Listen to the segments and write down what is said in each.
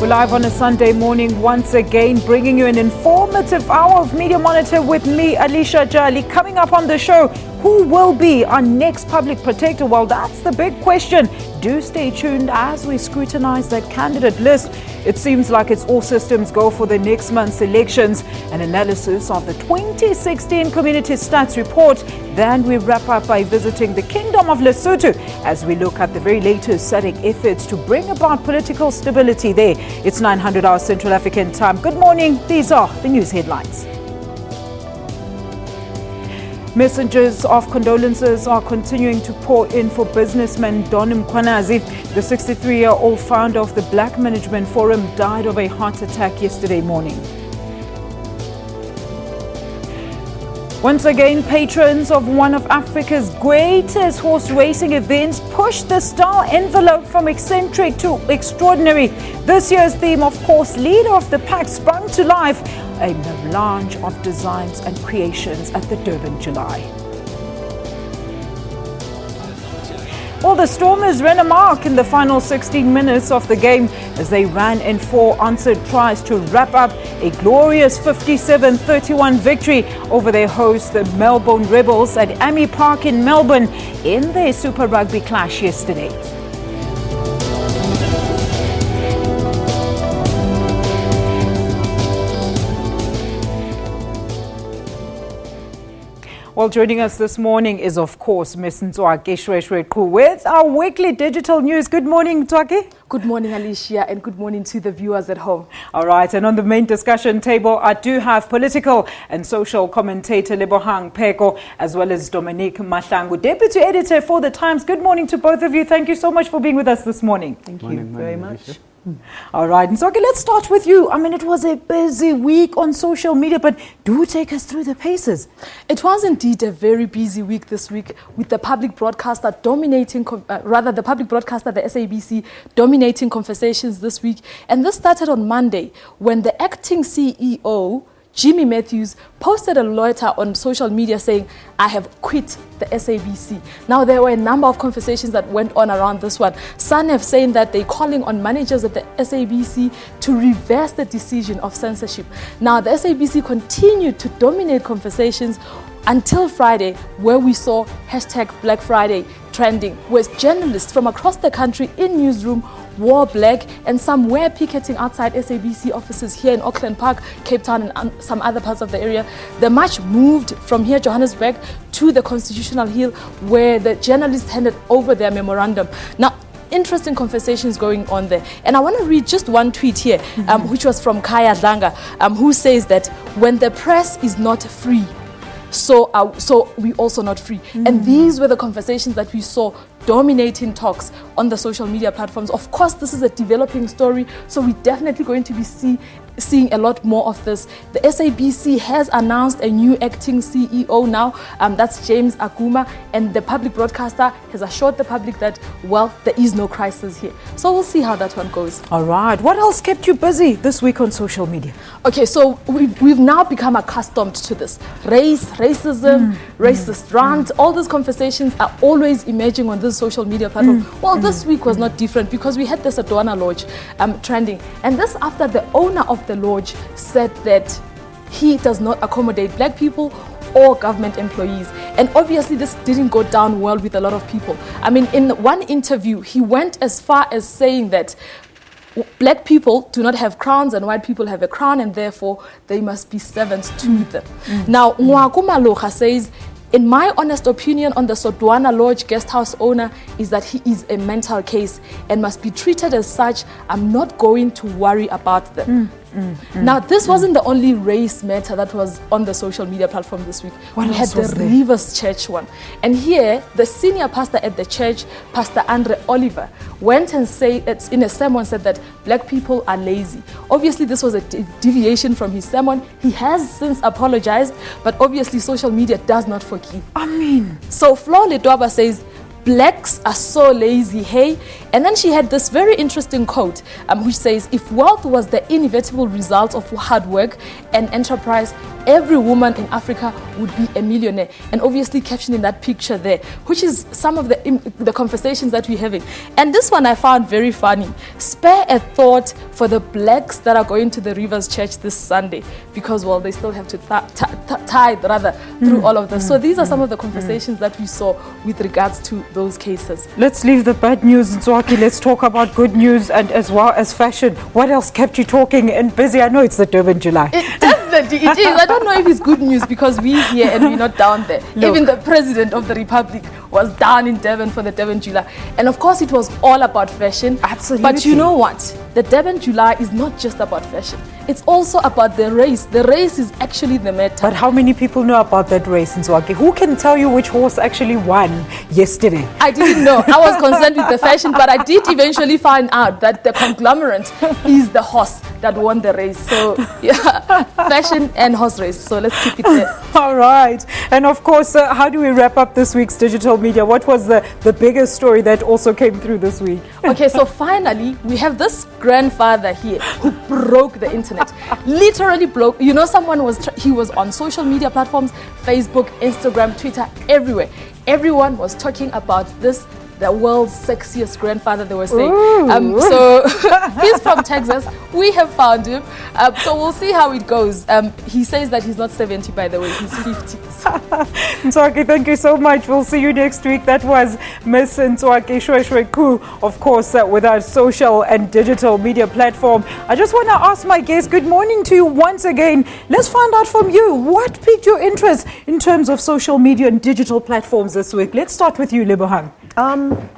We're live on a Sunday morning once again, bringing you an informative hour of Media Monitor with me, Alicia Jali. Coming up on the show, who will be our next public protector? Well, that's the big question. Do stay tuned as we scrutinize that candidate list. It seems like it's all systems go for the next month's elections. An analysis of the 2016 Community Stats Report. Then we wrap up by visiting the Kingdom of Lesotho as we look at the very latest SADC efforts to bring about political stability there. It's 900 hours Central African time. Good morning. These are the news headlines. Messages of condolences are continuing to pour in for businessman Don Mkhwanazi. The 63-year-old founder of the Black Management Forum died of a heart attack yesterday morning. Once again, patrons of one of Africa's greatest horse racing events pushed the style envelope from eccentric to extraordinary. This year's theme, of course, leader of the pack, sprung to life. A melange of designs and creations at the Durban July. Well, the Stormers ran a mark in the final 16 minutes of the game as they ran in 4 answered tries to wrap up a glorious 57-31 victory over their hosts, the Melbourne Rebels, at Ami Park in Melbourne in their Super Rugby clash yesterday. Well, joining us this morning is, of course, Ms. Ntswaki Shweshwe with our weekly digital news. Good morning, Ntswaki. Good morning, Alicia, and good morning to the viewers at home. All right, and on the main discussion table, I do have political and social commentator Lebohang Pheko, as well as Dominique Mahlangu, Deputy Editor for The Times. Good morning to both of you. Thank you so much for being with us this morning. Thank you very much. All right, and so okay, let's start with you. I mean, it was a busy week on social media, but do take us through the paces. It was indeed a very busy week this week, with the public broadcaster dominating, the public broadcaster, the SABC, dominating conversations this week. And this started on Monday when the acting CEO, Jimmy Matthews, posted a letter on social media saying, "I have quit the SABC." Now, there were a number of conversations that went on around this one. Some have saying that they're calling on managers at the SABC to reverse the decision of censorship. Now, the SABC continued to dominate conversations until Friday, where we saw hashtag Black Friday trending, where journalists from across the country in newsroom wore black, and some were picketing outside SABC offices here in Auckland Park, Cape Town, and some other parts of the area. The march moved from here, Johannesburg, to the Constitutional Hill, where the journalists handed over their memorandum. Now, interesting conversations going on there. And I want to read just one tweet here, which was from Kaya Dlanga, who says that when the press is not free, so we also not free. And these were the conversations that we saw dominating talks on the social media platforms. Of course, this is a developing story, so we're definitely going to be seeing a lot more of this. The SABC has announced a new acting CEO now, that's James Aguma, and the public broadcaster has assured the public that, well, there is no crisis here. So we'll see how that one goes. All right, what else kept you busy this week on social media? Okay, so we've now become accustomed to this. Racism, racist rant, all these conversations are always emerging on this social media platform. Well, this week was not different because we had this Adwana Lodge trending, and this after the owner of the lodge said that he does not accommodate black people or government employees. And obviously this didn't go down well with a lot of people. I mean, in one interview, he went as far as saying that black people do not have crowns and white people have a crown, and therefore they must be servants to them. Now, Mwakumaloha says, "In my honest opinion on the Sodwana Lodge guest house owner is that he is a mental case and must be treated as such. I'm not going to worry about them." Now, this wasn't the only race matter that was on the social media platform this week. We had the Rivers Church one. And here, the senior pastor at the church, Pastor Andre Oliver, went and said, in a sermon, said that black people are lazy. Obviously, this was a deviation from his sermon. He has since apologized, but obviously social media does not forgive. I mean, so Flo Ledwaba says, "Blacks are so lazy, hey, And then she had this very interesting quote, which says, if wealth was the inevitable result of hard work and enterprise, every woman in Africa would be a millionaire. And obviously captioned in that picture there, which is some of the conversations that we're having. And this one I found very funny. Spare a thought for the blacks that are going to the Rivers Church this Sunday, because, well, they still have to tithe rather through all of this. So these are some of the conversations that we saw with regards to those cases. Let's leave the bad news, Ntswaki. Let's talk about good news and as well as fashion. What else kept you talking and busy? I know it's the Durban July. Definitely it is. I don't know if it's good news because we're here and we're not down there. Look. Even the president of the republic was down in Durban for the Durban July. And of course it was all about fashion. Absolutely. But you know what? The Durban July is not just about fashion. It's also about the race. The race is actually the matter. But how many people know about that race, Ntswaki? Who can tell you which horse actually won yesterday? I didn't know. I was concerned with the fashion, but I did eventually find out that the conglomerate is the horse that won the race. So, yeah, fashion and horse race. So let's keep it there. All right. And of course, how do we wrap up this week's digital media? What was the biggest story that also came through this week? Okay, so finally, we have this grandfather here who broke the internet. Literally broke. You know, he was on social media platforms, Facebook, Instagram, Twitter, everywhere. Everyone was talking about this, the world's sexiest grandfather, they were saying. So he's from Texas. We have found him. So we'll see how it goes. He says that he's not 70, by the way, he's 50. Ntswaki, thank you so much. We'll see you next week. That was Miss Ntswaki Shweshweku, of course, with our social and digital media platform. I just want to ask my guest, good morning to you once again. Let's find out from you, what piqued your interest in terms of social media and digital platforms this week? Let's start with you, Lebohang.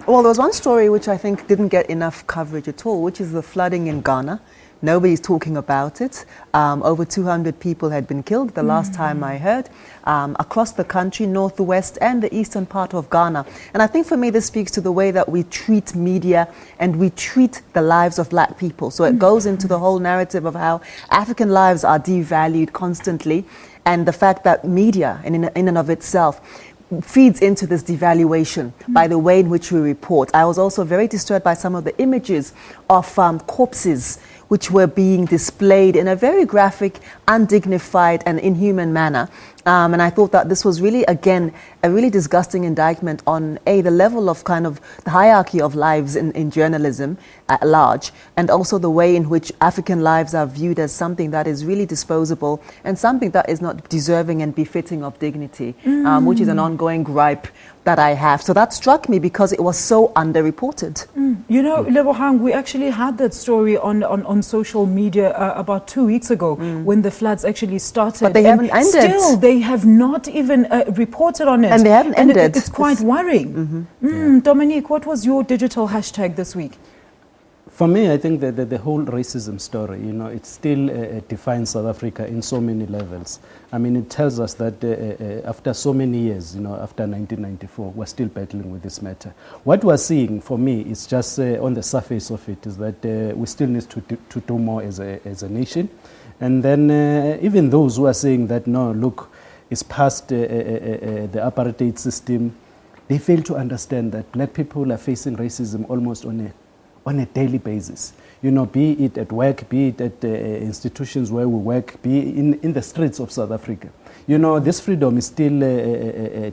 Well, there was one story which I think didn't get enough coverage at all, which is the flooding in Ghana. Nobody's talking about it. Over 200 people had been killed the last time I heard, across the country, northwest and the eastern part of Ghana. And I think for me this speaks to the way that we treat media and we treat the lives of black people. So it goes into the whole narrative of how African lives are devalued constantly, and the fact that media in and of itself feeds into this devaluation by the way in which we report. I was also very disturbed by some of the images of corpses which were being displayed in a very graphic, undignified and inhuman manner. And I thought that this was really, again, a really disgusting indictment on the level of kind of the hierarchy of lives in journalism at large, and also the way in which African lives are viewed as something that is really disposable and something that is not deserving and befitting of dignity, which is an ongoing gripe that I have. So that struck me because it was so underreported. You know, Lebohang, we actually had that story on social media about 2 weeks ago when the floods actually started. But they haven't ended. Still, they have not even reported on it. And they haven't ended. It's quite worrying. Dominique, what was your digital hashtag this week? For me, I think that the whole racism story, you know, it still defines South Africa in so many levels. I mean, it tells us that after so many years, you know, after 1994, we're still battling with this matter. What we're seeing, for me, is just on the surface of it, is that we still need to do more as a nation. And then even those who are saying that, no, look, it's past the apartheid system, they fail to understand that black people are facing racism almost on a daily basis, you know, be it at work, be it at institutions where we work, be in the streets of South Africa. You know, this freedom is still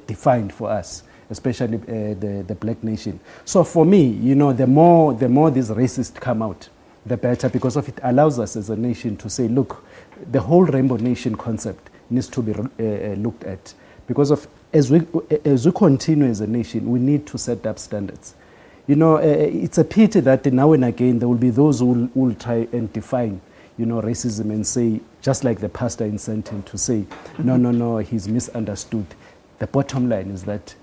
defined for us, especially the black nation. So for me, you know, the more these racists come out, the better, because of it allows us as a nation to say, look, the whole rainbow nation concept needs to be looked at, because of as we continue as a nation, we need to set up standards. You know, it's a pity that now and again there will be those who will try and define, you know, racism and say, just like the pastor in Sentin, to say, no, he's misunderstood. The bottom line is that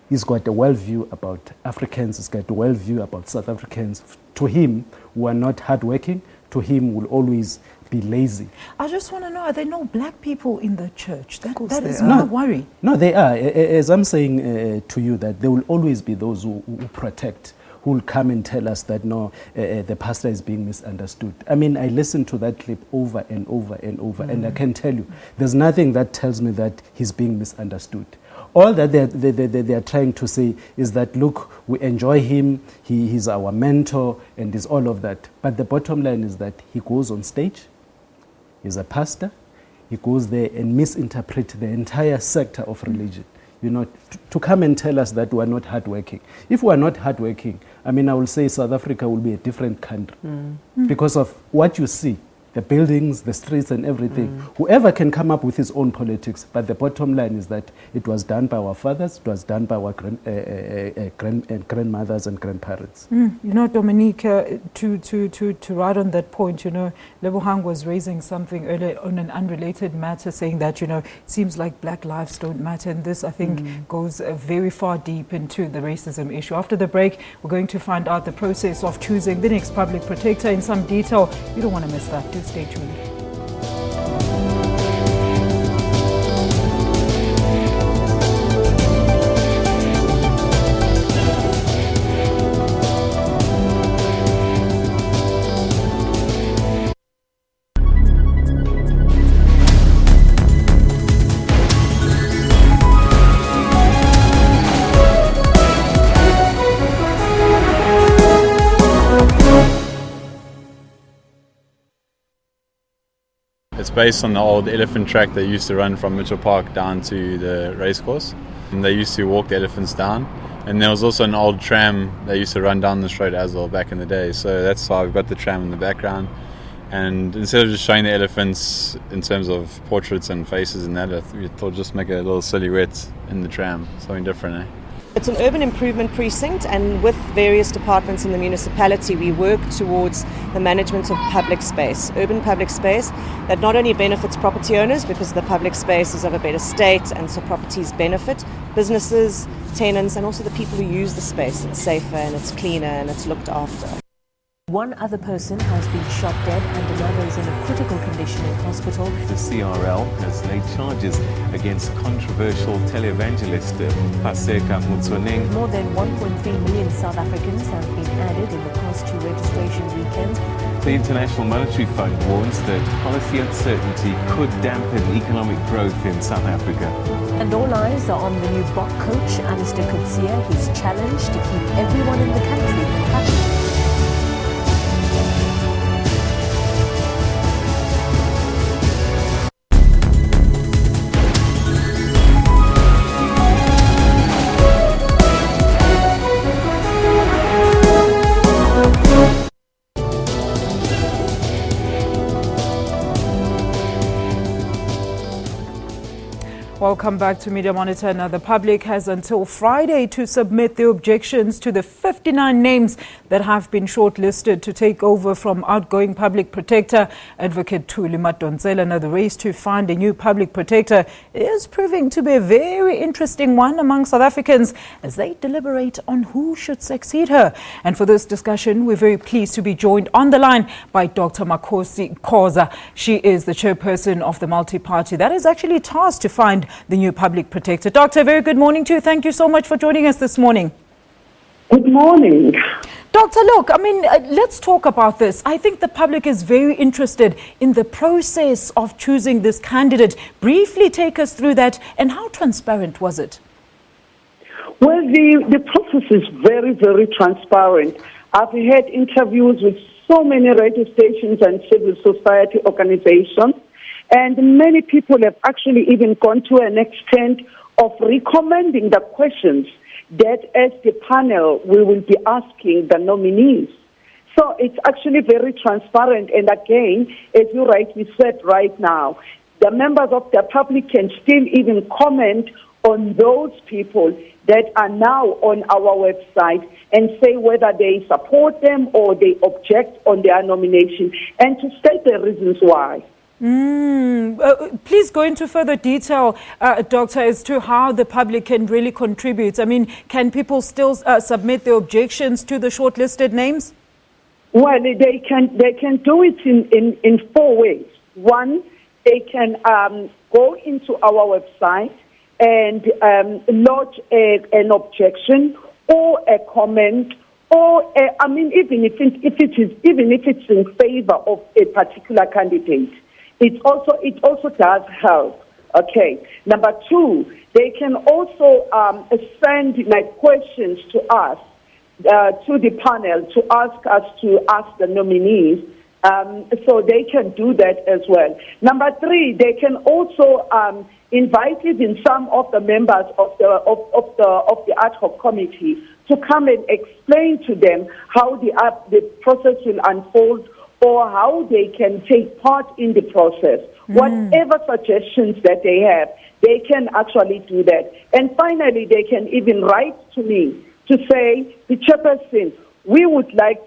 he's got a worldview about Africans, he's got a worldview about South Africans. To him, who are not hardworking, to him will always be lazy. I just want to know, are there no black people in the church? That is are. my worry. No, they are. As I'm saying to you, that there will always be those who protect, who will come and tell us that, no, the pastor is being misunderstood. I mean, I listened to that clip over and over and over, and I can tell you, there's nothing that tells me that he's being misunderstood. All that they are trying to say is that, look, we enjoy him, he's our mentor, and is all of that. But the bottom line is that he goes on stage, he's a pastor, he goes there and misinterprets the entire sector of religion. You know, to come and tell us that we are not hardworking. If we are not hardworking, I mean, I will say South Africa will be a different country because of what you see, the buildings, the streets and everything. Whoever can come up with his own politics, but the bottom line is that it was done by our fathers, it was done by our grandmothers and grandparents. You know, Dominique, to ride on that point, you know, Lebohang was raising something earlier on an unrelated matter, saying that, you know, it seems like black lives don't matter. And this, I think, goes very far deep into the racism issue. After the break, we're going to find out the process of choosing the next public protector in some detail. You don't want to miss that. Do stay tuned. It's based on the old elephant track that used to run from Mitchell Park down to the racecourse. And they used to walk the elephants down. And there was also an old tram that used to run down this road as well back in the day. So that's why we've got the tram in the background. And instead of just showing the elephants in terms of portraits and faces and that, we thought just make a little silhouette in the tram, something different, eh? It's an urban improvement precinct, and with various departments in the municipality we work towards the management of public space, urban public space that not only benefits property owners because the public space is of a better state and so properties benefit, businesses, tenants and also the people who use the space. It's safer and it's cleaner and it's looked after. One other person has been shot dead and another is in a critical condition in hospital. The CRL has laid charges against controversial televangelist Paseka Mutsoning. More than 1.3 million South Africans have been added in the past two registration weekends. The International Monetary Fund warns that policy uncertainty could dampen economic growth in South Africa. And all eyes are on the new Bok coach, Alicia Jali, who's challenged to keep everyone in the country compassionate. Welcome back to Media Monitor. Now, the public has until Friday to submit their objections to the 59 names that have been shortlisted to take over from outgoing public protector Advocate Thuli Madonsela. Now, the race to find a new public protector is proving to be a very interesting one among South Africans as they deliberate on who should succeed her. And for this discussion, we're very pleased to be joined on the line by Dr. Makosi Khoza. She is the chairperson of the multi-party that is actually tasked to find the new public protector. Doctor, very good morning to you. Thank you so much for joining us this morning. Good morning. Doctor, look, I mean, let's talk about this. I think the public is very interested in the process of choosing this candidate. Briefly take us through that, and how transparent was it? Well, the process is very, very transparent. I've had interviews with so many radio stations and civil society organizations, and many people have actually even gone to an extent of recommending the questions that as the panel we will be asking the nominees. So it's actually very transparent. And again, as you rightly said right now, the members of the public can still even comment on those people that are now on our website and say whether they support them or they object on their nomination and to state the reasons why. Please go into further detail, Doctor, as to how the public can really contribute. I mean, can people still submit their objections to the shortlisted names? Well, they can do it in four ways. One, they can go into our website and lodge an objection or a comment, or even if it's in favor of a particular candidate. It also does help Okay. Number two, they can also send questions to us, to the panel, to ask the nominees. So they can do that as well. Number three, they can also invite in some of the members of the ad hoc committee to come and explain to them how the process will unfold, or how they can take part in the process. Whatever suggestions that they have, they can actually do that. And finally, they can even write to me to say, the chairperson, we would like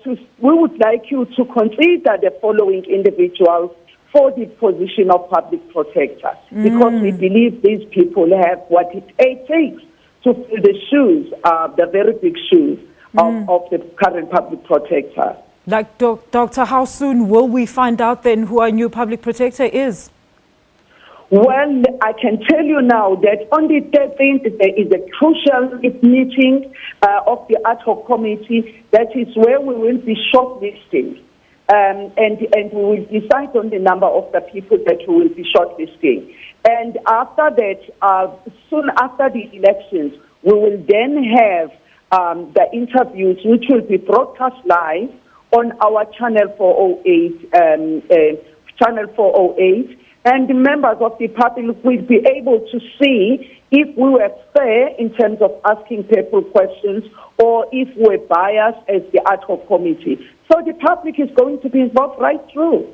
you to consider the following individuals for the position of public protector, because we believe these people have what it takes to fill the shoes, the very big shoes of the current public protector. Like, Doctor, how soon will we find out then who our new public protector is? Well, I can tell you now that on the 13th there is a crucial meeting of the ad hoc committee. That is where we will be shortlisting, and we will decide on the number of the people that we will be shortlisting. And after that, soon after the elections, we will then have the interviews, which will be broadcast live on our Channel 408, and the members of the public will be able to see if we were fair in terms of asking people questions, or if we're biased as the ad hoc committee. So the public is going to be involved right through.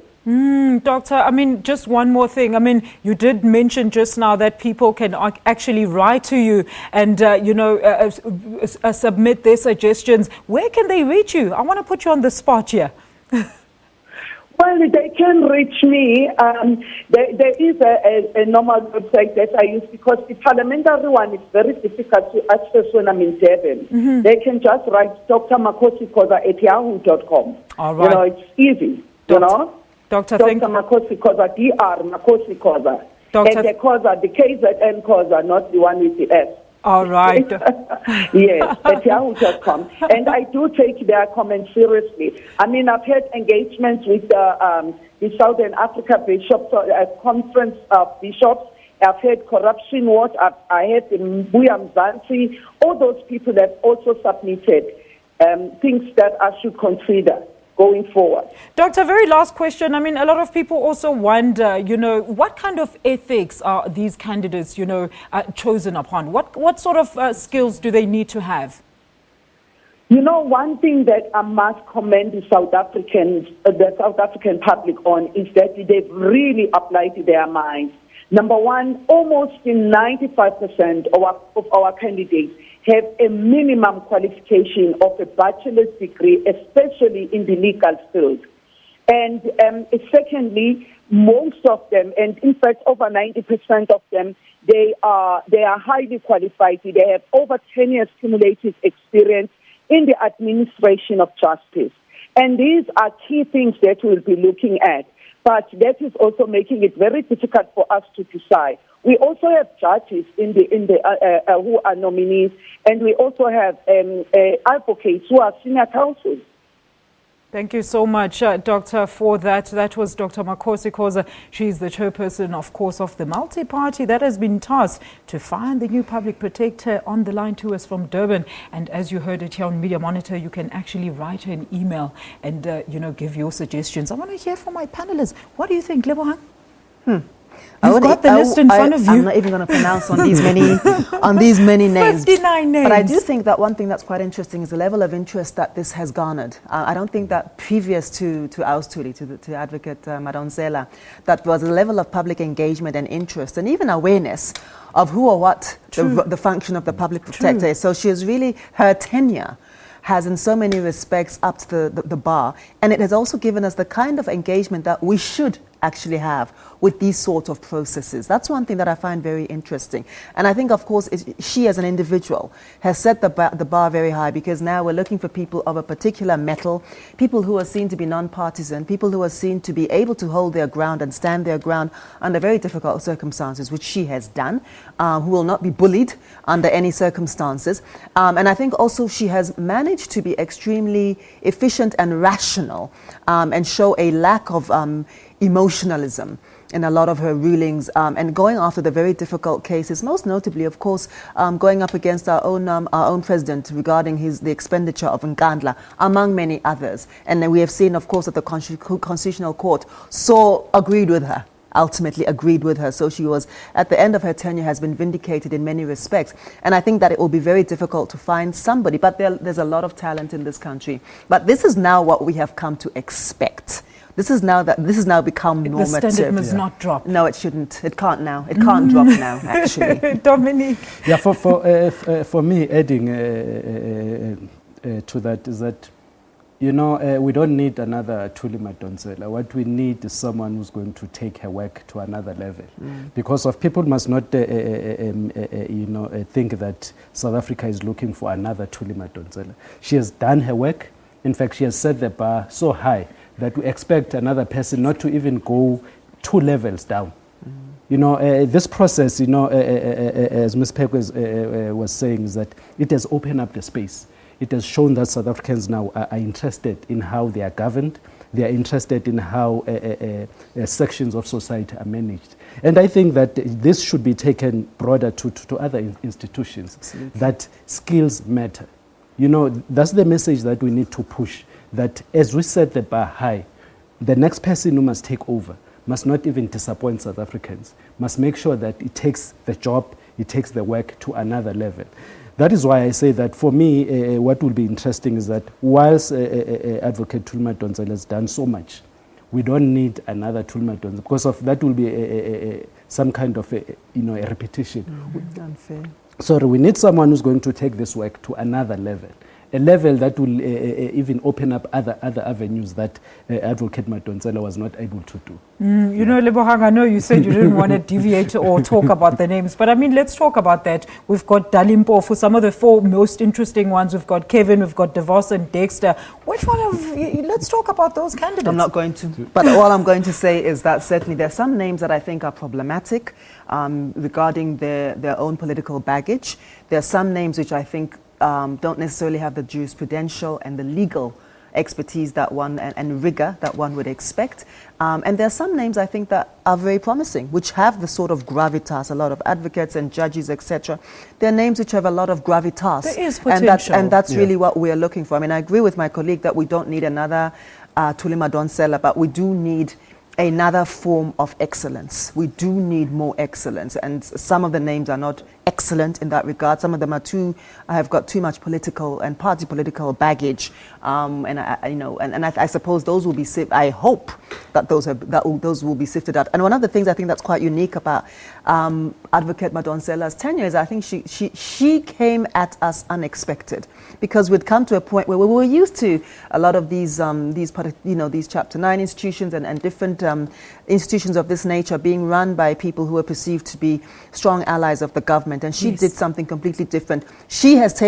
Doctor, I mean, just one more thing. I mean, you did mention just now that people can actually write to you and, submit their suggestions. Where can they reach you? I want to put you on the spot here. Well, they can reach me. There is a normal website that I use, because the parliamentary one is very difficult to access when I'm in Durban. They can just write drmakosikoza@yahoo.com. All right. It's easy, Doctor, Dr. Makosikoza, Dr. Makosikoza. Doctor, and the Koza, the KZN Koza, not the one with the S. All right. Yes, at yahoo.com. And I do take their comments seriously. I mean, I've had engagements with the Southern Africa Bishops, Conference of Bishops. I've had Corruption Watch. I had the Mbuya Mzansi. All those people have also submitted things that I should consider going forward. Doctor, very last question. I mean, a lot of people also wonder, what kind of ethics are these candidates, chosen upon? What sort of skills do they need to have? One thing that I must commend the South African public on is that they've really applied their minds. Number one, almost 95% of our candidates have a minimum qualification of a bachelor's degree, especially in the legal field. And secondly, most of them, and in fact over 90% of them, they are highly qualified. They have over 10 years cumulative experience in the administration of justice. And these are key things that we'll be looking at. But that is also making it very difficult for us to decide. We also have judges who are nominees, and we also have advocates who are senior counsels. Thank you so much, Doctor, for that. That was Dr. Makosikoza. She's the chairperson, of course, of the multi-party that has been tasked to find the new public protector. On the line to us from Durban. And as you heard it here on Media Monitor, you can actually write her an email and, give your suggestions. I want to hear from my panelists. What do you think, Lebohang? You've got the list in front of you. I'm not even going to pronounce on these many names. 59 names. But I do think that one thing that's quite interesting is the level of interest that this has garnered. I don't think that previous to Austuli, to Advocate Madonsela, that was a level of public engagement and interest and even awareness of who or what the function of the public protector is. So she has really, her tenure has in so many respects upped the bar, and it has also given us the kind of engagement that we should actually have with these sort of processes. That's one thing that I find very interesting. And I think, of course, she as an individual has set the bar very high, because now we're looking for people of a particular mettle, people who are seen to be non-partisan, people who are seen to be able to hold their ground and stand their ground under very difficult circumstances, which she has done, who will not be bullied under any circumstances. And I think also she has managed to be extremely efficient and rational, and show a lack of emotionalism in a lot of her rulings, and going after the very difficult cases, most notably, of course, going up against our own president regarding the expenditure of Nkandla, among many others. And then we have seen, of course, that the Constitutional Court agreed with her. Ultimately agreed with her. So she was, at the end of her tenure, has been vindicated in many respects. And I think that it will be very difficult to find somebody, but there's a lot of talent in this country. But this is now what we have come to expect. This is now become normative. The standard must not drop. No, it shouldn't. It can't now. It can't drop now, actually. Dominique. Yeah, for me, adding to that is that, you know, we don't need another Thuli Madonsela. What we need is someone who's going to take her work to another level. Because of people must not, think that South Africa is looking for another Thuli Madonsela. She has done her work. In fact, she has set the bar so high that we expect another person not to even go 2 levels down. You know, this process, you know, as Ms. Peck was saying, is that it has opened up the space. It has shown that South Africans now are interested in how they are governed. They are interested in how sections of society are managed. And I think that this should be taken broader to other institutions. Absolutely. That skills matter. You know, that's the message that we need to push, that as we set the bar high, the next person who must take over must not even disappoint South Africans, must make sure that it takes the job, it takes the work to another level. That is why I say that for me, what will be interesting is that whilst Advocate Thuli Madonsela has done so much, we don't need another Thuli Madonsela, because of that will be some kind of a repetition. Unfair. So we need someone who's going to take this work to another level. A level that will even open up other avenues that Advocate Madonsela was not able to do. You know, Lebohang, I know you said you didn't want to deviate or talk about the names, but I mean, let's talk about that. We've got Dalimpo for some of the 4 most interesting ones. We've got Kevin, we've got DeVos and Dexter. Which one let's talk about those candidates. I'm not going to. But all I'm going to say is that certainly there are some names that I think are problematic regarding their own political baggage. There are some names which I think don't necessarily have the jurisprudential and the legal expertise that one and rigor that one would expect. And there are some names I think that are very promising, which have the sort of gravitas, a lot of advocates and judges, etc. There are names which have a lot of gravitas. There is potential. And that's really what we are looking for. I mean, I agree with my colleague that we don't need another Thuli Madonsela, but we do need another form of excellence. We do need more excellence, and some of the names are not excellent in that regard. Some of them have got too much political and party political baggage, and I suppose those will be. I hope that those will be sifted out. And one of the things I think that's quite unique about Advocate Madonsela's tenure is I think she came at us unexpected, because we'd come to a point where we were used to a lot of these Chapter 9 institutions and different institutions of this nature being run by people who are perceived to be strong allies of the government, and she did something completely different. She has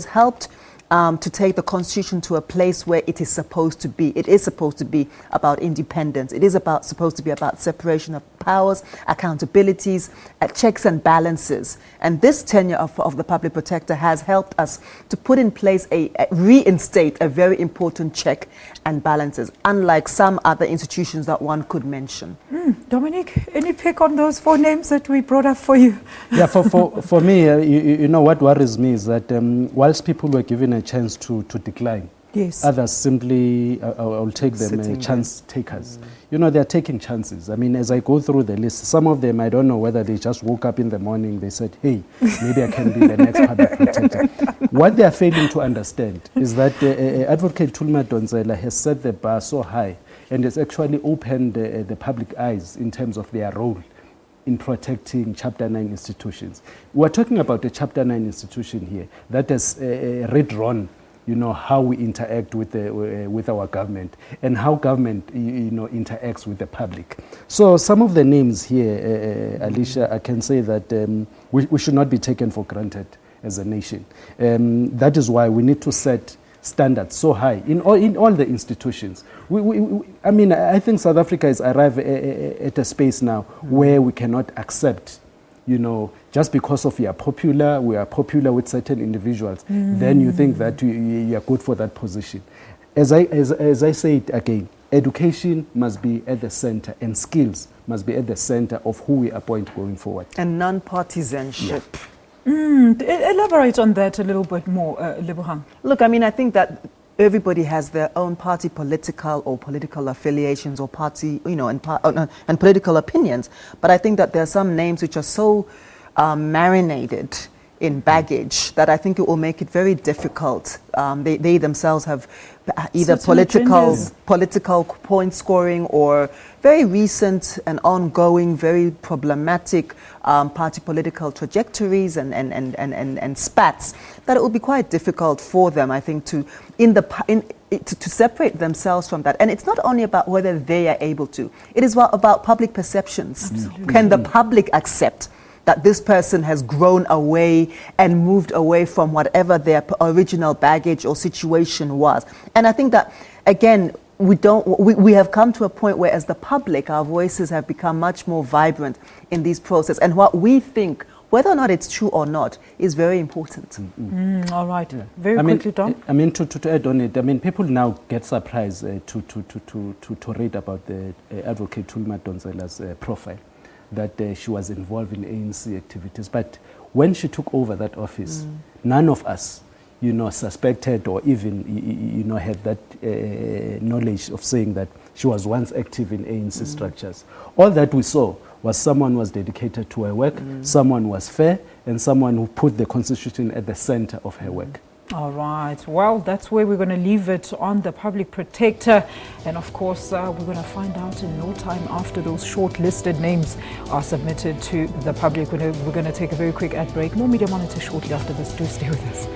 helped to take the Constitution to a place where it is supposed to be. It is supposed to be about independence. It is supposed to be about separation of powers, accountabilities, checks and balances. And this tenure of the Public Protector has helped us to put in place reinstate a very important check and balances, unlike some other institutions that one could mention. Dominique, any pick on those 4 names that we brought up for you? Yeah, for me, you know, what worries me is that whilst people were given a chance to decline, yes, others simply, I'll take them, chance takers. You know, they're taking chances. I mean, as I go through the list, some of them, I don't know whether they just woke up in the morning, they said, hey, maybe I can be the next Public Protector. What they are failing to understand is that Advocate Thuli Madonsela has set the bar so high, and has actually opened the public eyes in terms of their role in protecting Chapter 9 institutions. We're talking about a Chapter 9 institution here that has redrawn, you know, how we interact with our government and how government, you know, interacts with the public. So some of the names here, Alicia, I can say that we should not be taken for granted as a nation. That is why we need to set standards so high in all the institutions. I mean, I think South Africa has arrived at a space now where we cannot accept, you know, just because of we are popular with certain individuals, then you think that you are good for that position. As I say it again, education must be at the center and skills must be at the center of who we appoint going forward. And non-partisanship. Elaborate on that a little bit more, Lebohang. Look, I mean, I think that everybody has their own party political affiliations or party, and political opinions. But I think that there are some names which are so marinated in baggage that I think it will make it very difficult. They themselves have either political point scoring or very recent and ongoing, very problematic party political trajectories and spats, that it will be quite difficult for them, I think, to separate themselves from that. And it's not only about whether they are able to, it is about public perceptions. Absolutely. Can the public accept that this person has grown away and moved away from whatever their original baggage or situation was? And I think that, again, we have come to a point where, as the public, our voices have become much more vibrant in these processes. And what we think, whether or not it's true or not, is very important. All right. Yeah. Very quickly, Tom. I mean, to add on it, I mean, people now get surprised to read about the advocate Tulma Donzela's profile, that she was involved in ANC activities. But when she took over that office, none of us, suspected or even, had that knowledge of saying that she was once active in ANC structures. All that we saw was someone was dedicated to her work, someone was fair, and someone who put the Constitution at the center of her work. All right. Well, that's where we're going to leave it on the public protector. And of course, we're going to find out in no time after those shortlisted names are submitted to the public. We're going to take a very quick ad break. More Media Monitor shortly after this. Do stay with us.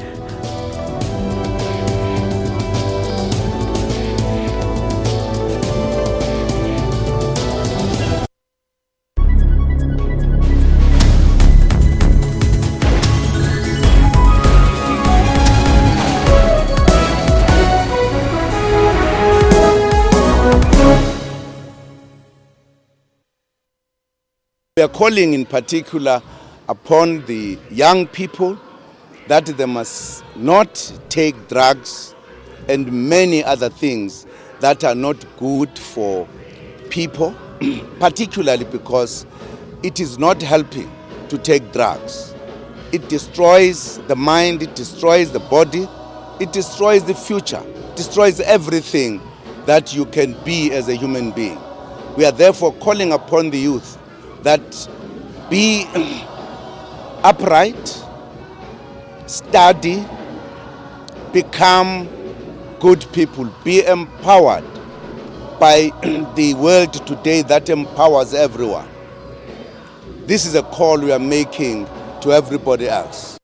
We are calling in particular upon the young people that they must not take drugs and many other things that are not good for people, particularly because it is not helping to take drugs. It destroys the mind, it destroys the body, it destroys the future, it destroys everything that you can be as a human being. We are therefore calling upon the youth that be upright, study, become good people, be empowered by the world today that empowers everyone. This is a call we are making to everybody else.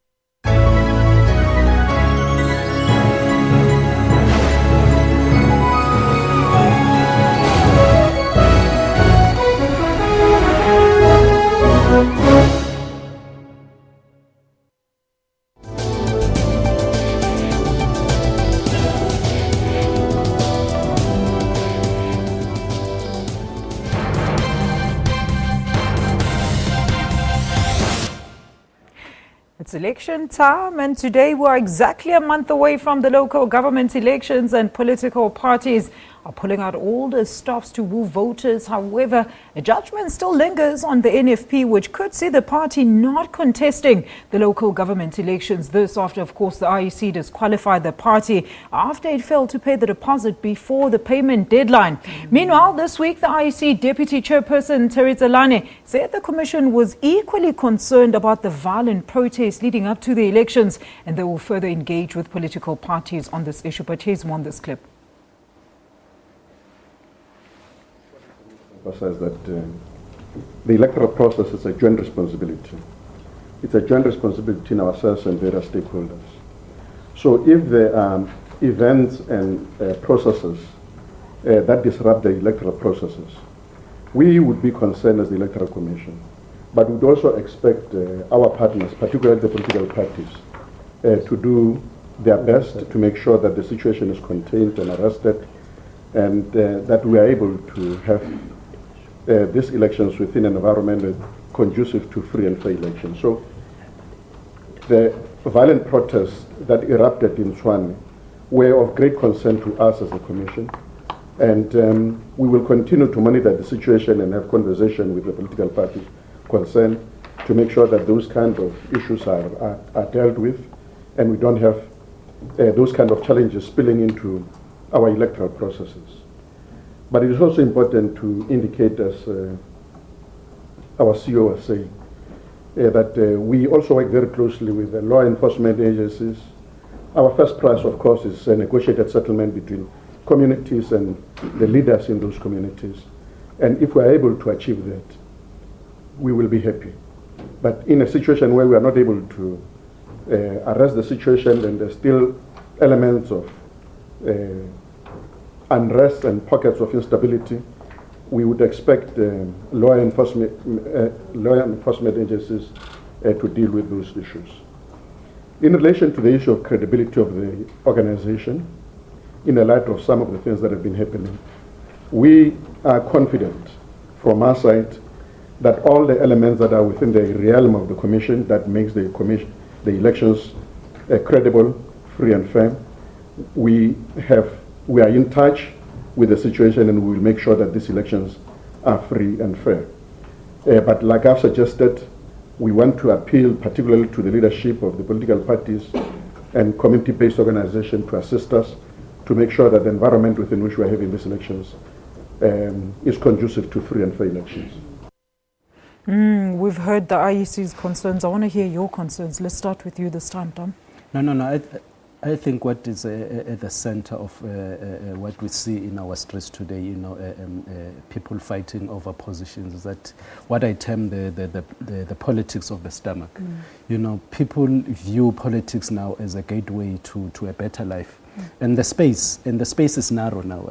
It's election time, and today we're exactly a month away from the local government elections, and political parties are pulling out all the stops to woo voters. However, a judgment still lingers on the NFP, which could see the party not contesting the local government elections. This after, of course, the IEC disqualified the party after it failed to pay the deposit before the payment deadline. Meanwhile, this week, the IEC Deputy Chairperson Terry Zelane said the Commission was equally concerned about the violent protests leading up to the elections, and they will further engage with political parties on this issue. But here's more on this clip. Says that the electoral process is a joint responsibility. It's a joint responsibility between ourselves and various stakeholders. So if there are events and processes that disrupt the electoral processes, we would be concerned as the Electoral Commission, but would also expect our partners, particularly the political parties, to do their best to make sure that the situation is contained and arrested, and that we are able to have these elections within an environment conducive to free and fair elections. So the violent protests that erupted in Tshwane were of great concern to us as a Commission. And we will continue to monitor the situation and have conversation with the political parties concerned to make sure that those kind of issues are dealt with, and we don't have those kind of challenges spilling into our electoral processes. But it is also important to indicate, as our CEO was saying, that we also work very closely with the law enforcement agencies. Our first prize, of course, is a negotiated settlement between communities and the leaders in those communities. And if we are able to achieve that, we will be happy. But in a situation where we are not able to arrest the situation, then there's still elements of unrest and pockets of instability, we would expect law enforcement agencies to deal with those issues. In relation to the issue of credibility of the organization, in the light of some of the things that have been happening, we are confident from our side that all the elements that are within the realm of the Commission that makes the elections credible, free and fair, we are in touch with the situation, and we will make sure that these elections are free and fair. But like I've suggested, we want to appeal particularly to the leadership of the political parties and community-based organizations to assist us to make sure that the environment within which we are having these elections is conducive to free and fair elections. We've heard the IEC's concerns. I want to hear your concerns. Let's start with you this time, Tom. No. I think what is at the center of what we see in our streets today, people fighting over positions, is that what I term the politics of the stomach. People view politics now as a gateway to a better life. And the space is narrow now.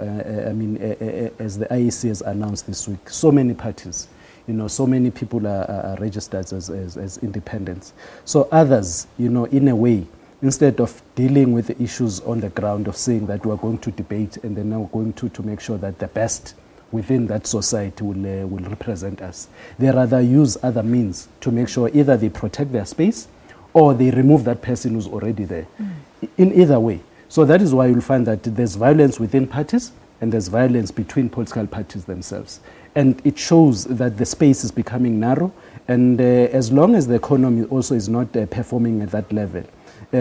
As the IEC has announced this week, so many parties, so many people are registered as independents. So others, in a way, instead of dealing with the issues on the ground, of saying that we are going to debate and then now going to make sure that the best within that society will represent us, they rather use other means to make sure either they protect their space or they remove that person who's already there. In either way. So that is why you'll find that there's violence within parties and there's violence between political parties themselves. And it shows that the space is becoming narrow, and as long as the economy also is not performing at that level,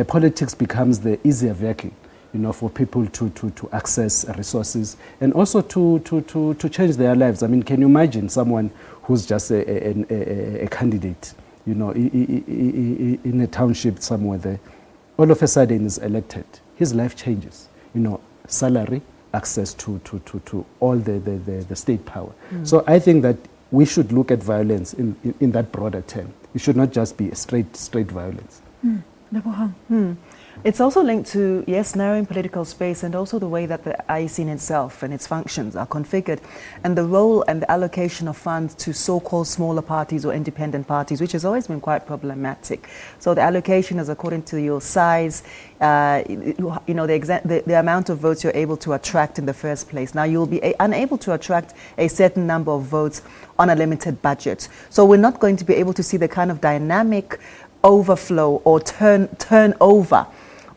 politics becomes the easier vehicle, for people to access resources and also to change their lives. I mean, can you imagine someone who's just a candidate, in a township somewhere there, all of a sudden is elected, his life changes, salary, access to all the state power. So I think that we should look at violence in that broader term. It should not just be straight violence. It's also linked to, yes, narrowing political space, and also the way that the IEC in itself and its functions are configured, and the role and the allocation of funds to so-called smaller parties or independent parties, which has always been quite problematic. So the allocation is according to your size, the amount of votes you're able to attract in the first place. Now you'll be unable to attract a certain number of votes on a limited budget. So we're not going to be able to see the kind of dynamic overflow or turnover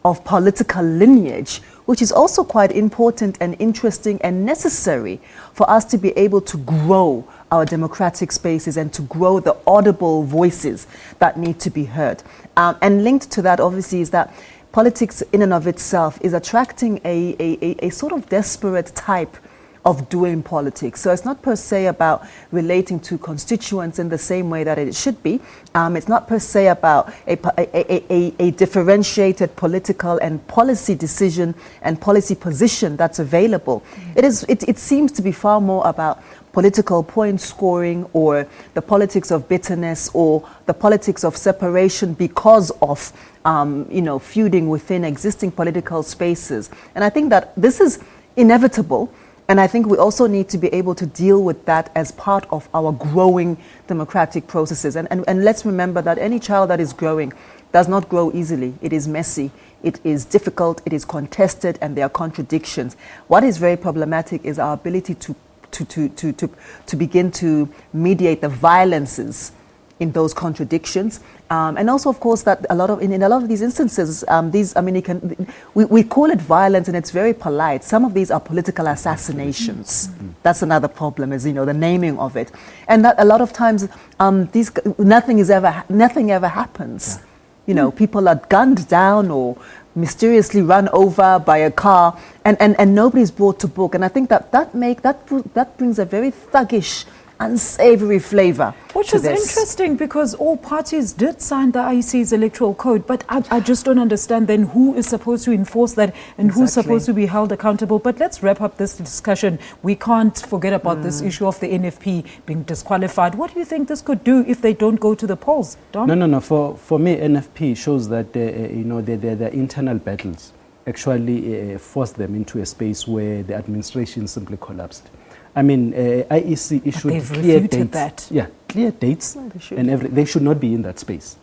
of political lineage, which is also quite important and interesting and necessary for us to be able to grow our democratic spaces and to grow the audible voices that need to be heard. And linked to that, obviously, is that politics in and of itself is attracting a sort of desperate type of doing politics. So it's not per se about relating to constituents in the same way that it should be. It's not per se about a differentiated political and policy decision and policy position that's available. It seems to be far more about political point scoring, or the politics of bitterness, or the politics of separation because of feuding within existing political spaces. And I think that this is inevitable. And I think we also need to be able to deal with that as part of our growing democratic processes. And let's remember that any child that is growing does not grow easily. It is messy, it is difficult, it is contested, and there are contradictions. What is very problematic is our ability to begin to mediate the violences in those contradictions, and also, of course, that in a lot of these instances, we call it violence, and it's very polite. Some of these are political assassinations. That's another problem, is the naming of it, and that a lot of times nothing ever happens. People are gunned down or mysteriously run over by a car, and nobody's brought to book. And I think that brings a very thuggish, unsavory flavor. Which is interesting, because all parties did sign the IEC's electoral code, but I just don't understand then who is supposed to enforce that and who's supposed to be held accountable. But let's wrap up this discussion. We can't forget about this issue of the NFP being disqualified. What do you think this could do if they don't go to the polls, Don? No. For me, NFP shows that their internal battles actually forced them into a space where the administration simply collapsed. I mean, IEC issued clear dates. Yeah, clear dates, and they should not be in that space.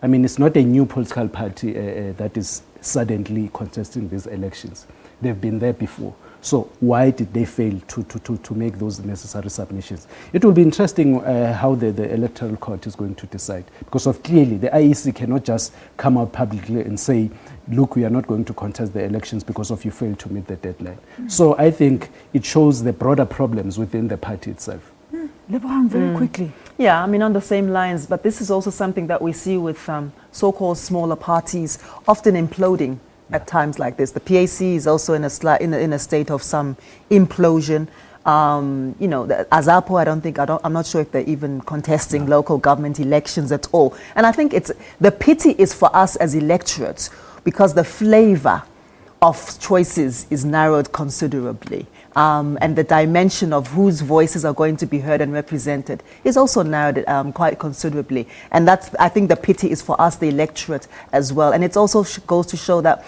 I mean, it's not a new political party that is suddenly contesting these elections. They've been there before. So why did they fail to make those necessary submissions? It will be interesting how the electoral court is going to decide, because clearly the IEC cannot just come out publicly and say, look, we are not going to contest the elections because you failed to meet the deadline. So I think it shows the broader problems within the party itself. Lebohang, very quickly. Yeah, I mean, on the same lines, but this is also something that we see with so-called smaller parties often imploding at times like this. The PAC is also in a state of some implosion. The AZAPO, I'm not sure if they're even contesting local government elections at all. And I think the pity is for us as electorates, because the flavor of choices is narrowed considerably. And the dimension of whose voices are going to be heard and represented is also narrowed quite considerably. And I think the pity is for us, the electorate, as well. And it also goes to show that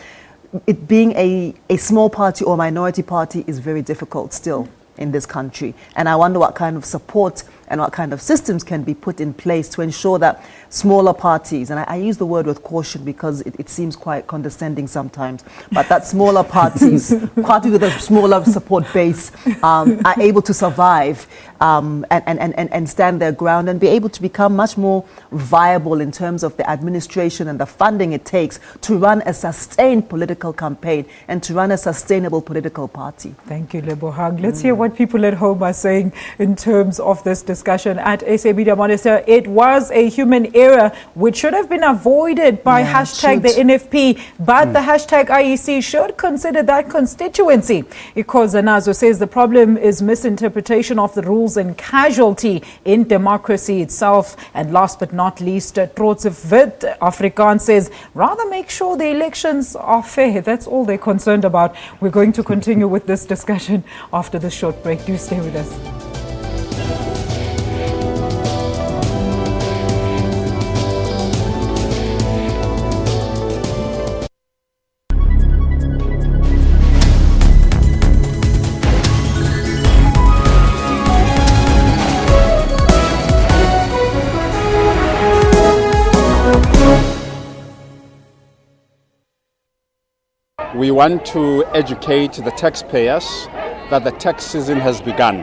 it being a small party or minority party is very difficult still in this country. And I wonder what kind of support and what kind of systems can be put in place to ensure that smaller parties, and I use the word with caution because it seems quite condescending sometimes, but that smaller parties, parties with a smaller support base, are able to survive and stand their ground and be able to become much more viable in terms of the administration and the funding it takes to run a sustained political campaign and to run a sustainable political party. Thank you, Lebohang. Let's hear what people at home are saying in terms of this discussion at SABC Monitor. It was a human error which should have been avoided by hashtag the NFP, but the hashtag IEC should consider that constituency. Ikoza Nazo says the problem is misinterpretation of the rules and casualty in democracy itself. And last but not least, Trotsevit Afrikaans says rather make sure the elections are fair. That's all they're concerned about. We're going to continue with this discussion after this short break. Do stay with us. We want to educate the taxpayers that the tax season has begun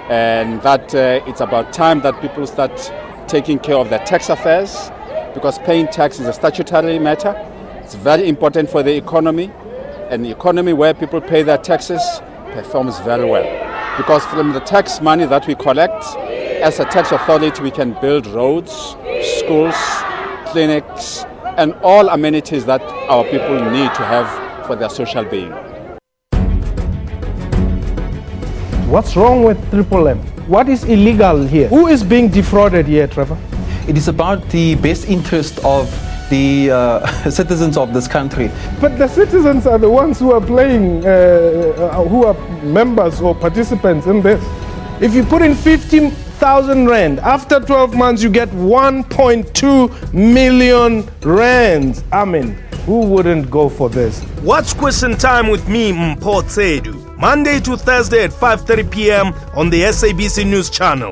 and that it's about time that people start taking care of their tax affairs, because paying tax is a statutory matter. It's very important for the economy, and the economy where people pay their taxes performs very well, because from the tax money that we collect, as a tax authority we can build roads, schools, clinics and all amenities that our people need to have for their social being. What's wrong with Triple M? What is illegal here? Who is being defrauded here, Trevor? It is about the best interest of the citizens of this country. But the citizens are the ones who are playing, who are members or participants in this. If you put in 15,000 rand, after 12 months you get 1.2 million rands. I mean, who wouldn't go for this? Watch Question Time with me, Mpho Tsedu, Monday to Thursday at 5:30 p.m. on the SABC News Channel.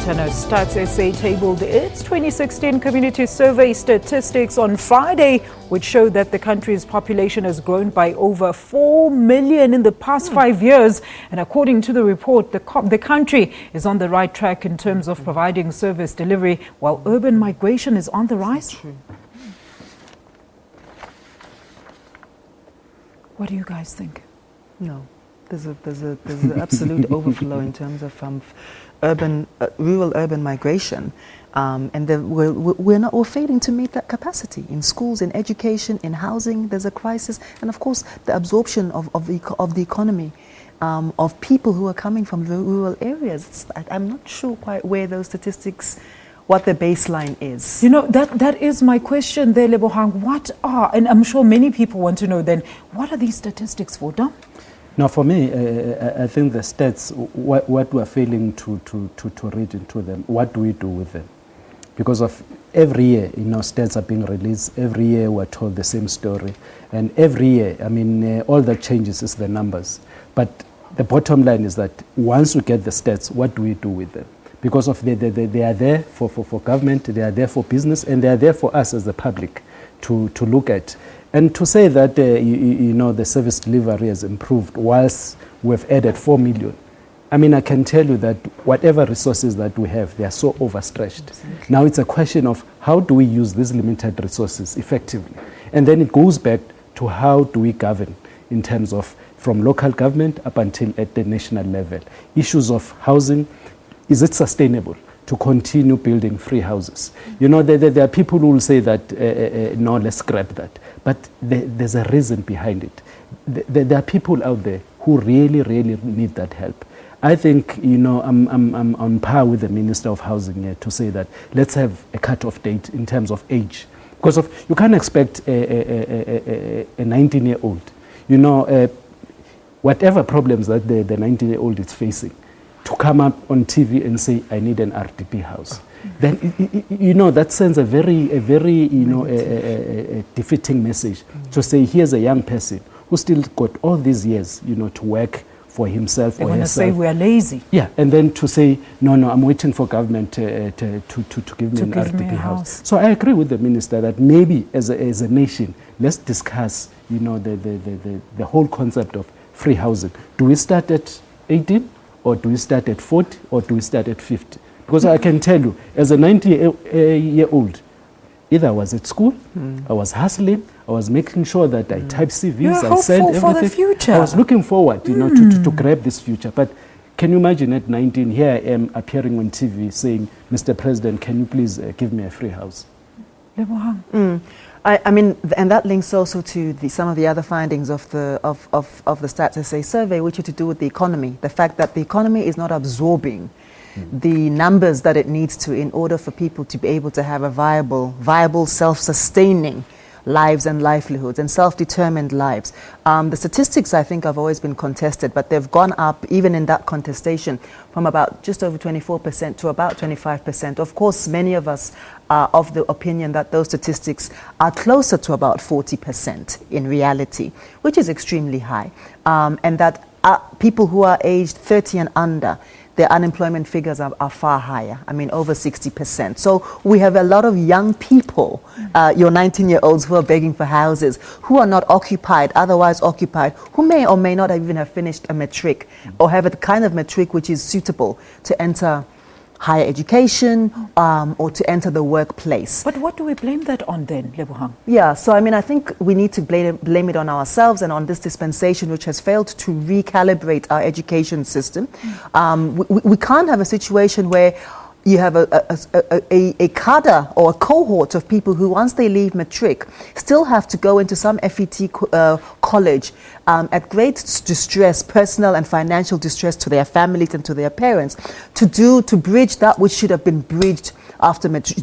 right, I know Stats SA tabled its 2016 community survey statistics on Friday, which showed that the country's population has grown by over 4 million in the past 5 years. And according to the report, the country is on the right track in terms of providing service delivery, while urban migration is on the rise. What do you guys think? No. There's an absolute overflow in terms of rural-urban migration, and we're failing to meet that capacity in schools, in education, in housing. There's a crisis, and of course, the absorption of the economy of people who are coming from rural areas. I'm not sure quite where those statistics, what the baseline is. You know, that is my question there, Lebohang. What are, and I'm sure many people want to know then, what are these statistics for, Dom? Now, for me, I think the stats, what we're failing to read into them, what do we do with them? Because of every year, stats are being released. Every year we're told the same story. And every year, all that changes is the numbers. But the bottom line is that once we get the stats, what do we do with them? Because of they are there for government, they are there for business, and they are there for us as the public to look at. And to say that, the service delivery has improved whilst we've added 4 million, I can tell you that whatever resources that we have, they are so overstretched. Absolutely. Now it's a question of how do we use these limited resources effectively? And then it goes back to how do we govern in terms of from local government up until at the national level. Issues of housing, is it sustainable to continue building free houses? There are people who will say that, no, let's scrap that. But there's a reason behind it. There are people out there who really, really need that help. I think, I'm on par with the Minister of Housing here to say that let's have a cut-off date in terms of age. Because you can't expect a 19-year-old, whatever problems that the 19-year-old is facing, to come up on TV and say, I need an RDP house. Then, that sends a very defeating message to say, here's a young person who still got all these years, to work for himself or herself. They're going to say we are lazy. Yeah, and then to say, no, I'm waiting for government to give me an RDP house. So I agree with the minister that maybe as a nation, let's discuss, the whole concept of free housing. Do we start at 18? Or do we start at 40, or do we start at 50? Because I can tell you, as a 90-year-old, either I was at school, I was hustling, I was making sure that I type CVs, I sent everything. For the future. I was looking forward, to grab this future. But can you imagine at 19, here I am appearing on TV saying, Mr. President, can you please give me a free house? And that links also to some of the other findings of the Stats SA survey, which are to do with the economy. The fact that the economy is not absorbing the numbers that it needs to in order for people to be able to have a viable, self-sustaining lives and livelihoods and self-determined lives. The statistics, I think, have always been contested, but they've gone up even in that contestation from about just over 24% to about 25%. Of course, many of us are of the opinion that those statistics are closer to about 40% in reality, which is extremely high, and that people who are aged 30 and under, their unemployment figures are far higher, over 60%. So we have a lot of young people, your 19-year-olds who are begging for houses, who are not occupied, otherwise occupied, who may or may not even have finished a matric or have a kind of matric which is suitable to enter higher education or to enter the workplace. But what do we blame that on then, Lebohang? Yeah, so I think we need to blame it on ourselves and on this dispensation which has failed to recalibrate our education system. We can't have a situation where you have a cadre or a cohort of people who, once they leave matric, still have to go into some FET college at great distress, personal and financial distress to their families and to their parents, to bridge that which should have been bridged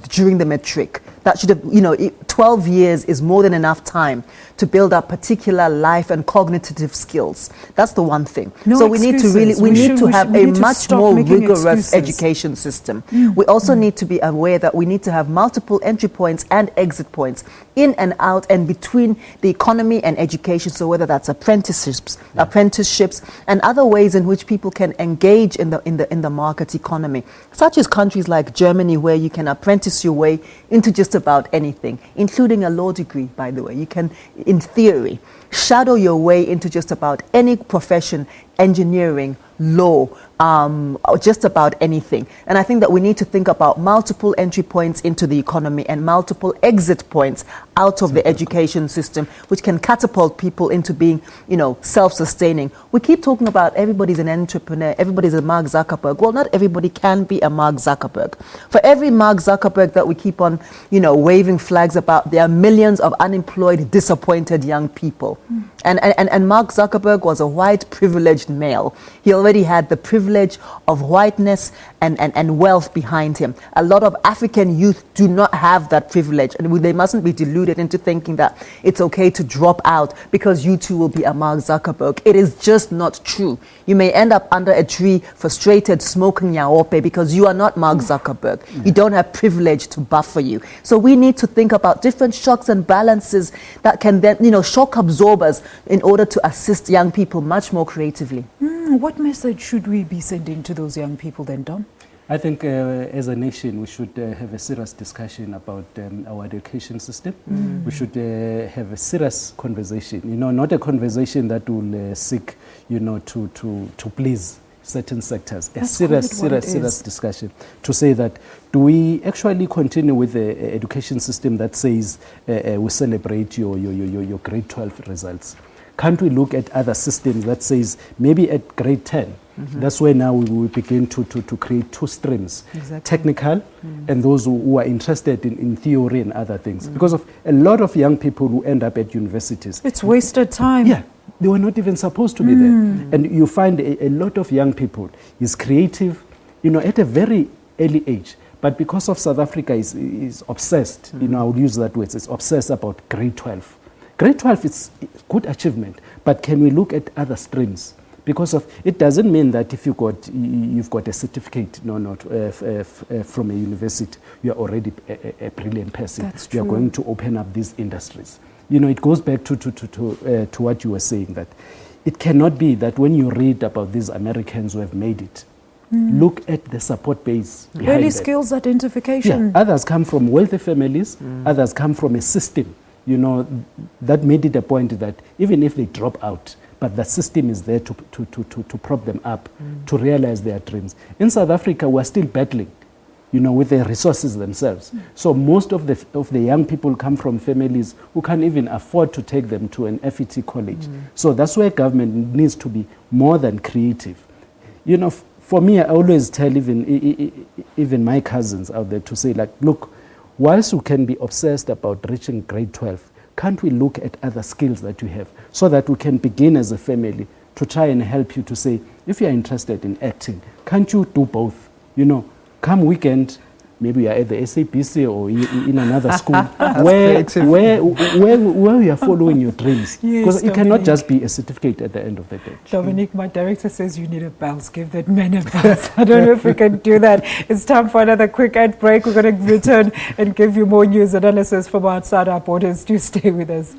during the matric. That should have, 12 years is more than enough time to build up particular life and cognitive skills. That's the one thing. No so we need to have a much more rigorous education system. We also need to be aware that we need to have multiple entry points and exit points in and out and between the economy and education. So whether that's apprenticeships and other ways in which people can engage in the market economy, such as countries like Germany, where you can apprentice your way into just about anything, including a law degree, by the way. You can, in theory, shadow your way into just about any profession, engineering, law, or just about anything. And I think that we need to think about multiple entry points into the economy and multiple exit points out of the education system, which can catapult people into being, self-sustaining. We keep talking about everybody's an entrepreneur, everybody's a Mark Zuckerberg. Well, not everybody can be a Mark Zuckerberg. For every Mark Zuckerberg that we keep on, waving flags about, there are millions of unemployed, disappointed young people. And Mark Zuckerberg was a white, privileged male. He already had the privilege of whiteness and wealth behind him. A lot of African youth do not have that privilege, and they mustn't be deluded into thinking that it's okay to drop out because you too will be a Mark Zuckerberg. It is just not true. You may end up under a tree, frustrated, smoking nyaope because you are not Mark Zuckerberg. You don't have privilege to buffer you. So we need to think about different shocks and balances that can then, shock absorbers in order to assist young people much more creatively. What message should we be sending to those young people then, Dom? I think as a nation, we should have a serious discussion about our education system. We should have a serious conversation, not a conversation that will seek, to please certain sectors. A serious discussion to say that, do we actually continue with the education system that says we celebrate your grade 12 results? Can't we look at other systems that says maybe at grade 10, that's where now we will begin to create two streams, technical and those who are interested in theory and other things. Because of a lot of young people who end up at universities. It's wasted time. Yeah, they were not even supposed to be there. And you find a lot of young people is creative, at a very early age. But because of South Africa is obsessed, I would use that word, it's obsessed about grade 12. Grade 12 is good achievement, but can we look at other streams? Because of it doesn't mean that if you've got a certificate from a university, you are already a brilliant person. You are going to open up these industries. It goes back to what you were saying, that it cannot be that when you read about these Americans who have made it, look at the support base behind early them. Skills identification. Yeah, others come from wealthy families, others come from a system, that made it a point that even if they drop out, but the system is there to prop them up, to realize their dreams. In South Africa, we're still battling, with the resources themselves. So most of the young people come from families who can't even afford to take them to an FET college. So that's where government needs to be more than creative. For me, I always tell even my cousins out there to say, look, whilst you can be obsessed about reaching grade 12, can't we look at other skills that you have so that we can begin as a family to try and help you to say, if you're interested in acting, can't you do both? Come weekend, maybe you're at the SABC or in another school where you are following your dreams. Because it cannot just be a certificate at the end of the day. Dominique, my director says you need a bounce. Give that man a bounce. I don't know if we can do that. It's time for another quick ad break. We're going to return and give you more news analysis from outside our borders. Do stay with us.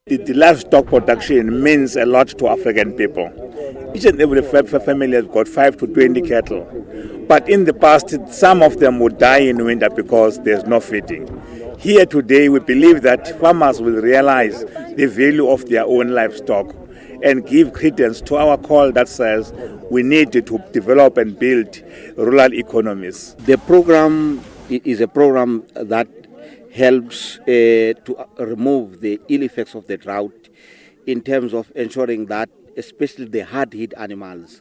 The livestock production means a lot to African people. Each and every family has got 5 to 20 cattle. But in the past, some of them would die in winter because there's no feeding. Here today, we believe that farmers will realize the value of their own livestock and give credence to our call that says we need to develop and build rural economies. The program is a program that helps to remove the ill effects of the drought in terms of ensuring that especially the hard-hit animals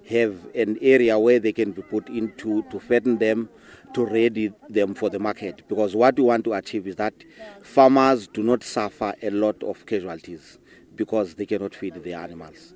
have an area where they can be put into to fatten them, to ready them for the market. Because what we want to achieve is that farmers do not suffer a lot of casualties because they cannot feed their animals.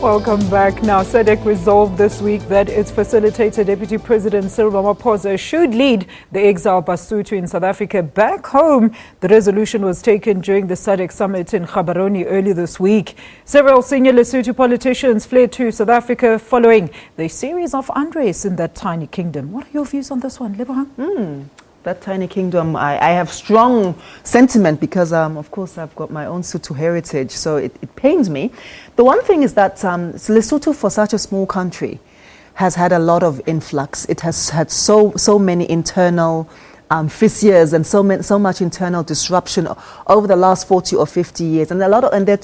Welcome back. Now, SADC resolved this week that its facilitator, Deputy President Cyril Ramaphosa, should lead the exiled Basotho in South Africa back home. The resolution was taken during the SADC summit in Gaborone early this week. Several senior Lesotho politicians fled to South Africa following the series of unrest in that tiny kingdom. What are your views on this one, Lebohang? That tiny kingdom, I have strong sentiment because, of course, I've got my own Sotho heritage, so it pains me. The one thing is that Lesotho, for such a small country, has had a lot of influx. It has had so many internal fissures and so much internal disruption over the last 40 or 50 years. And there are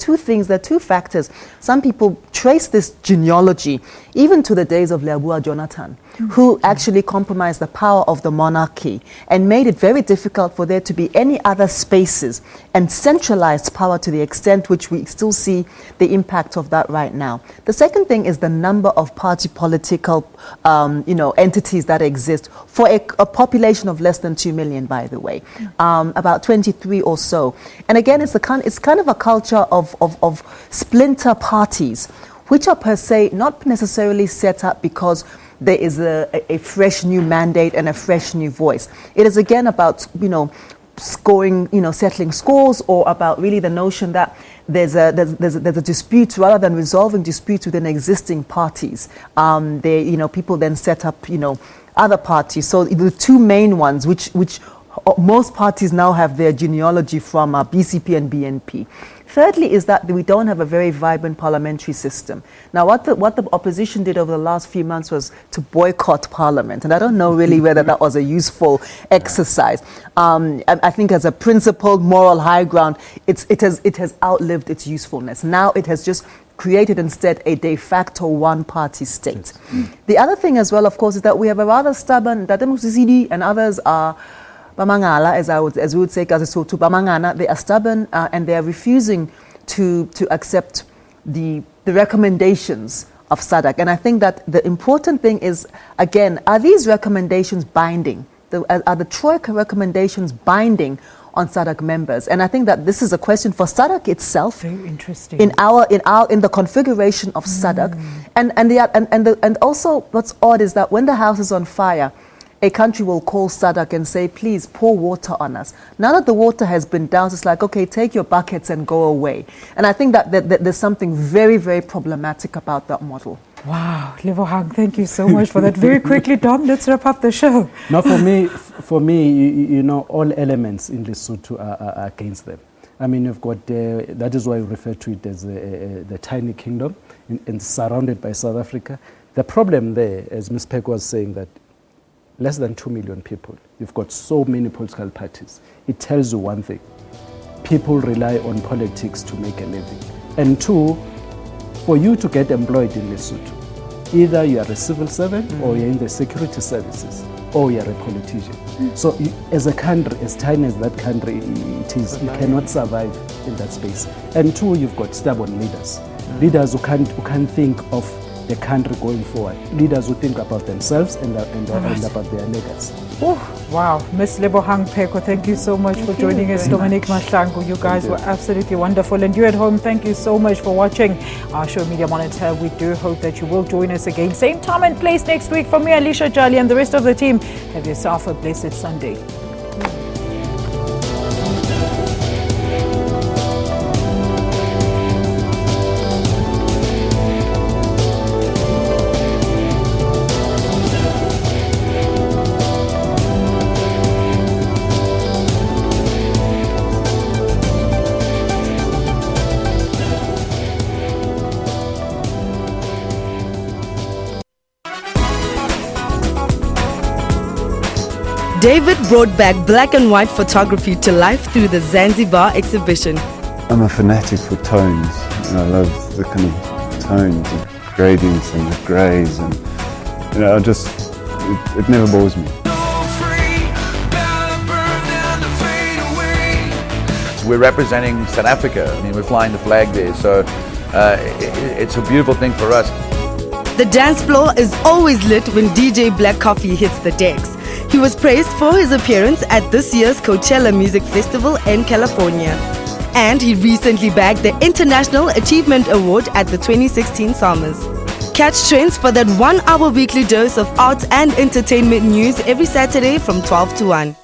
two factors. Some people trace this genealogy even to the days of Leabua Jonathan, who actually compromised the power of the monarchy and made it very difficult for there to be any other spaces and centralized power to the extent which we still see the impact of that right now. The second thing is the number of party political entities that exist for a population of less than 2 million, by the way, about 23 or so. And again, it's kind of a culture of splinter parties, which are per se not necessarily set up because there is a fresh new mandate and a fresh new voice. It is again about, settling scores, or about really the notion that there's a dispute rather than resolving disputes within existing parties. People then set up, other parties. So the two main ones, which most parties now have their genealogy from, BCP and BNP. Thirdly is that we don't have a very vibrant parliamentary system. Now, what the opposition did over the last few months was to boycott parliament. And I don't know really whether that was a useful exercise. I think as a principled moral high ground, it has outlived its usefulness. Now it has just created instead a de facto one-party state. The other thing as well, of course, is that we have a rather stubborn, Tate Mosisili and others are Bamangala, as we would say, Gazesotu Bamangana, they are stubborn and they are refusing to accept the recommendations of SADC. And I think that the important thing is, again, are these recommendations binding? Are the Troika recommendations binding on SADC members? And I think that this is a question for SADC itself. Very interesting. In the configuration of SADC, and also what's odd is that when the house is on fire, a country will call SADC and say, please pour water on us. Now that the water has been doused, it's like, okay, take your buckets and go away. And I think that there's something very, very problematic about that model. Wow, Lebohang, thank you so much for that. Very quickly, Dom, let's wrap up the show. Now, for me, all elements in Lesotho are against them. I mean, you've got, that is why we refer to it as the tiny kingdom and surrounded by South Africa. The problem there, as Ms. Peck was saying, that less than 2 million people. You've got so many political parties. It tells you one thing. People rely on politics to make a living. And two, for you to get employed in Lesotho, either you are a civil servant or you're in the security services or you're a politician. So as a country, as tiny as that country it is, you cannot survive in that space. And two, you've got stubborn leaders. Leaders who can't think of the country going forward. Leaders who think about themselves and about their legacy. Oh, wow. Ms. Lebohang Pheko, thank you so much for joining us. Dominic Mahlangu, you guys were absolutely wonderful. And you at home, thank you so much for watching our show, Media Monitor. We do hope that you will join us again. Same time and place next week. From me, Alicia Jali, and the rest of the team, have yourself a blessed Sunday. David brought back black and white photography to life through the Zanzibar exhibition. I'm a fanatic for tones. I love the kind of tones, the gradients and the greys, and it never bores me. We're representing South Africa. I mean, we're flying the flag there, so it's a beautiful thing for us. The dance floor is always lit when DJ Black Coffee hits the decks. He was praised for his appearance at this year's Coachella Music Festival in California. And he recently bagged the International Achievement Award at the 2016 Summers. Catch trends for that 1 hour weekly dose of arts and entertainment news every Saturday from 12 to 1.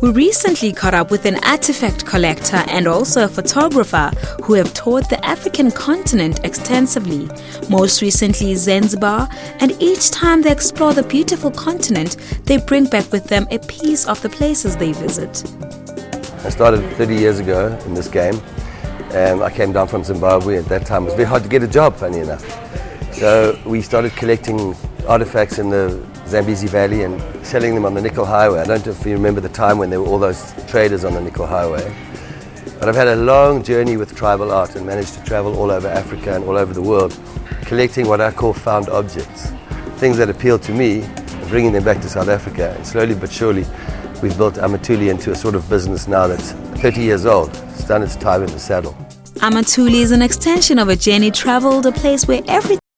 We recently caught up with an artifact collector and also a photographer who have toured the African continent extensively, most recently Zanzibar, and each time they explore the beautiful continent, they bring back with them a piece of the places they visit. I started 30 years ago in this game. I came down from Zimbabwe. At that time it was very hard to get a job, funny enough. So we started collecting artifacts in the Zambezi Valley and selling them on the Nickel Highway. I don't know if you remember the time when there were all those traders on the Nickel Highway. But I've had a long journey with tribal art and managed to travel all over Africa and all over the world, collecting what I call found objects, things that appeal to me, and bringing them back to South Africa. And slowly but surely, we've built Amatuli into a sort of business now that's 30 years old. It's done its time in the saddle. Amatuli is an extension of a journey traveled, a place where everything